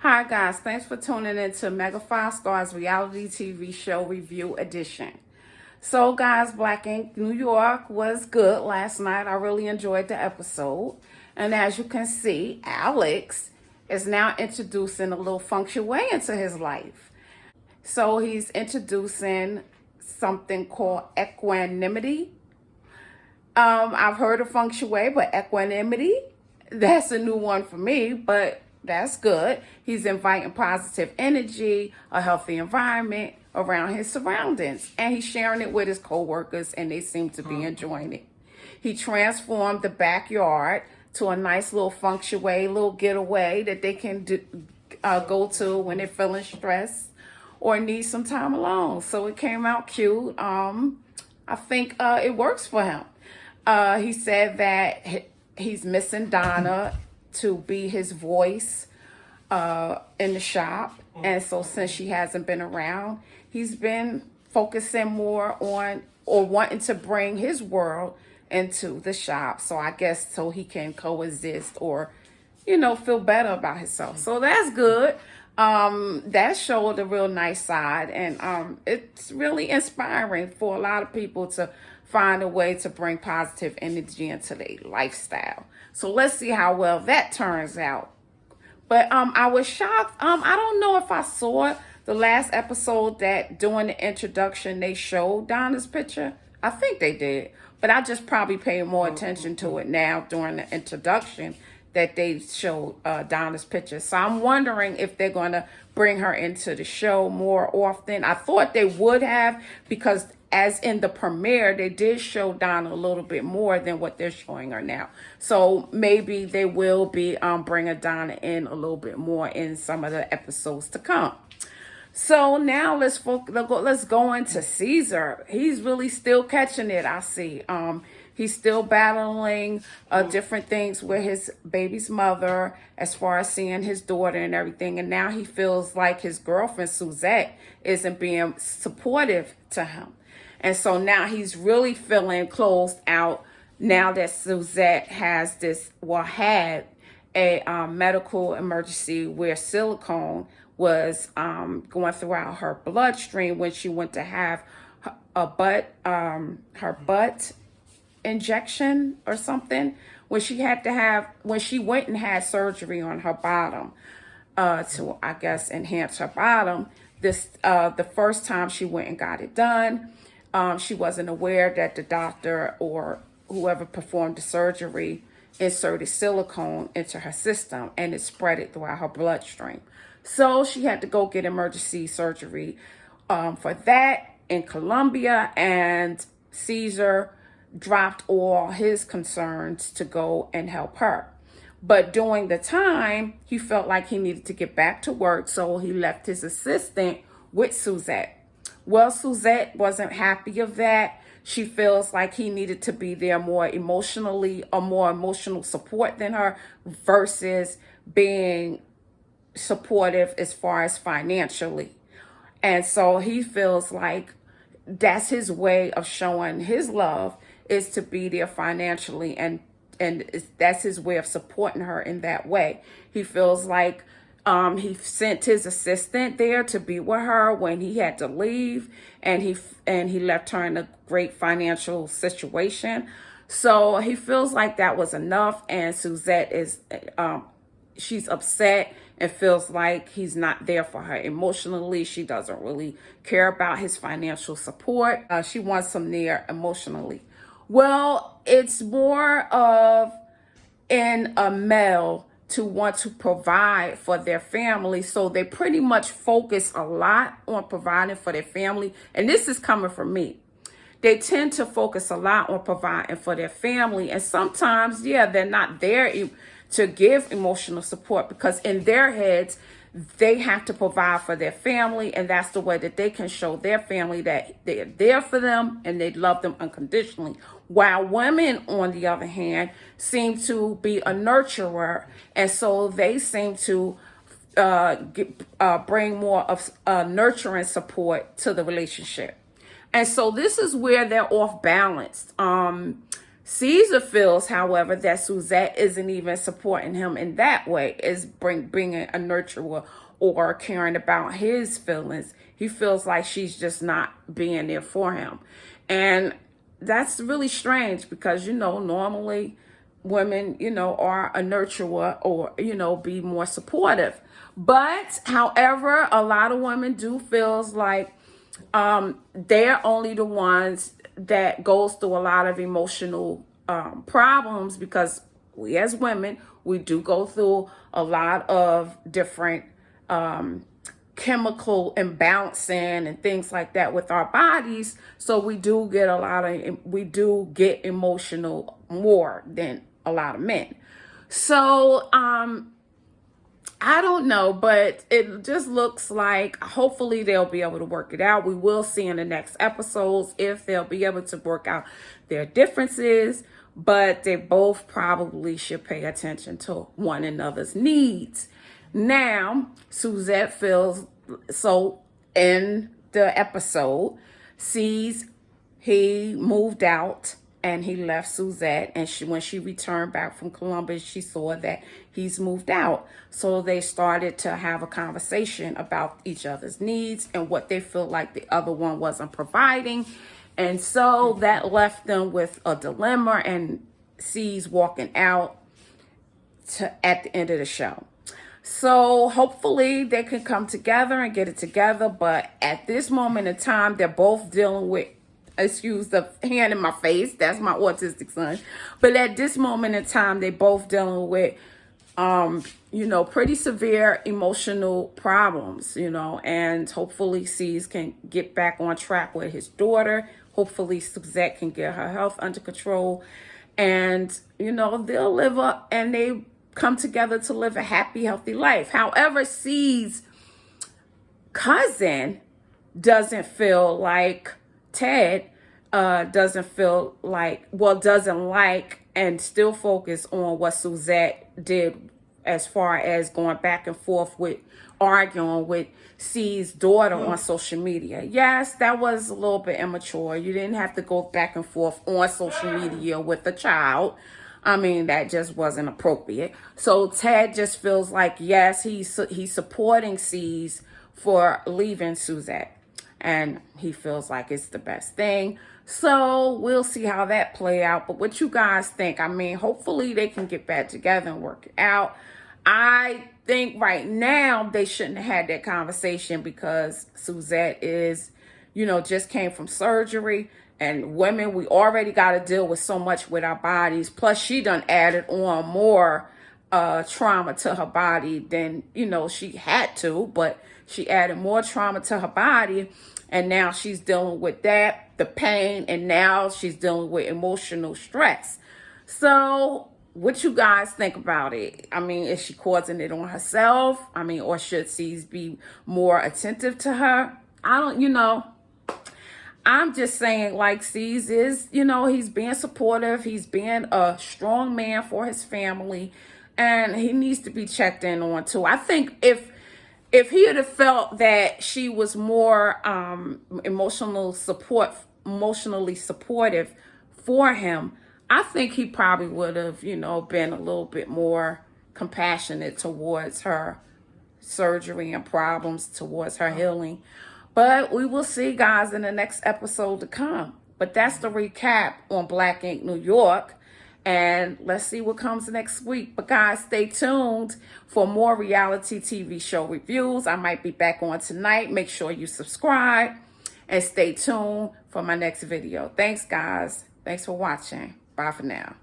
Hi guys, thanks for tuning in to Mega 5 Stars Reality TV Show Review Edition. So guys, Black Ink New York was good last night. I really enjoyed the episode. And as you can see, Alex is now introducing a little feng shui into his life. So he's introducing something called equanimity. I've heard of feng shui, but equanimity, that's a new one for me, but that's good. He's inviting positive energy, a healthy environment around his surroundings, and he's sharing it with his co-workers, and they seem to be enjoying it. He transformed the backyard to a nice little feng shui, little getaway that they can go to when they're feeling stressed or need some time alone. So it came out cute. I think it works for him. He said that he's missing Donna to be his voice in the shop. And so since she hasn't been around, he's been focusing more on or wanting to bring his world into the shop. So I guess so he can coexist or, feel better about himself. So that's good. That showed a real nice side, and it's really inspiring for a lot of people to find a way to bring positive energy into their lifestyle. So let's see how well that turns out. But I was shocked. I don't know if I saw the last episode that during the introduction they showed Donna's picture. I think they did, but I just probably paid more attention to it now during the introduction that they showed Donna's picture. So I'm wondering if they're going to bring her into the show more often. I thought they would have, because as in the premiere, they did show Donna a little bit more than what they're showing her now. So maybe they will be bringing Donna in a little bit more in some of the episodes to come. So now let's go into Caesar. He's really still catching it, I see. He's still battling different things with his baby's mother as far as seeing his daughter and everything. And now he feels like his girlfriend, Suzette, isn't being supportive to him. And so now he's really feeling closed out now that Suzette had a medical emergency where silicone was going throughout her bloodstream when she went to have her butt injection or something, when she went and had surgery on her bottom to, I guess, enhance her bottom. The first time she went and got it done, she wasn't aware that the doctor or whoever performed the surgery inserted silicone into her system, and it spread it throughout her bloodstream. So she had to go get emergency surgery for that in Colombia, and Caesar dropped all his concerns to go and help her. But during the time, he felt like he needed to get back to work, so he left his assistant with Suzette. Well, Suzette wasn't happy of that. She feels like he needed to be there more emotional support than her, versus being supportive as far as financially. And so he feels like that's his way of showing his love, is to be there financially, and that's his way of supporting her in that way. He feels like he sent his assistant there to be with her when he had to leave, and he left her in a great financial situation. So he feels like that was enough, and Suzette is she's upset and feels like he's not there for her emotionally. She doesn't really care about his financial support. She wants him there emotionally. Well, it's more of in a male to want to provide for their family. So they pretty much focus a lot on providing for their family. And this is coming from me. They tend to focus a lot on providing for their family. And sometimes, they're not there to give emotional support, because in their heads, they have to provide for their family, and that's the way that they can show their family that they're there for them and they love them unconditionally. While women, on the other hand, seem to be a nurturer, and so they seem to bring more of nurturing support to the relationship. And so this is where they're off balance. Caesar feels, however, that Suzette isn't even supporting him in that way, is being a nurturer or caring about his feelings. He feels like she's just not being there for him. And that's really strange because, normally women, are a nurturer or, be more supportive. But, however, a lot of women do feels like they're only the ones that goes through a lot of emotional problems, because we as women, we do go through a lot of different chemical imbalancing and things like that with our bodies. So we do get emotional more than a lot of men. So I don't know, but it just looks like hopefully they'll be able to work it out. We will see in the next episodes if they'll be able to work out their differences, but they both probably should pay attention to one another's needs. Now, Suzette feels so in the episode, sees he moved out and he left Suzette, and when she returned back from Columbus, she saw that he's moved out. So they started to have a conversation about each other's needs and what they feel like the other one wasn't providing. And so that left them with a dilemma, and sees walking out at the end of the show. So hopefully they can come together and get it together. But at this moment in time, they're both dealing with, excuse the hand in my face, that's my autistic son. But at this moment in time, they both dealing with, pretty severe emotional problems, and hopefully C's can get back on track with his daughter. Hopefully Suzette can get her health under control, and, they'll live up and they come together to live a happy, healthy life. However, C's cousin doesn't feel like Ted doesn't like and still focus on what Suzette did as far as going back and forth with arguing with C's daughter on social media. Yes, that was a little bit immature. You didn't have to go back and forth on social media with a child. I mean, that just wasn't appropriate. So Ted just feels like, yes, he's supporting C's for leaving Suzette, and he feels like it's the best thing. So we'll see how that play out. But what you guys think? I mean, hopefully they can get back together and work it out. I think right now they shouldn't have had that conversation because Suzette is, just came from surgery. And women, we already got to deal with so much with our bodies. Plus, she done added on more trauma to her body than, she had to. But she added more trauma to her body. And now she's dealing with that, the pain. And now she's dealing with emotional stress. So what you guys think about it? I mean, is she causing it on herself? I mean, or should C's be more attentive to her? I'm just saying, like, C's is, he's being supportive. He's being a strong man for his family, and he needs to be checked in on too. I think if he had felt that she was more emotionally supportive for him, I think he probably would have, been a little bit more compassionate towards her surgery and problems, towards her healing. But we will see, guys, in the next episode to come. But that's the recap on Black Ink New York. And let's see what comes next week. But, guys, stay tuned for more reality TV show reviews. I might be back on tonight. Make sure you subscribe. And stay tuned for my next video. Thanks, guys. Thanks for watching. Bye for now.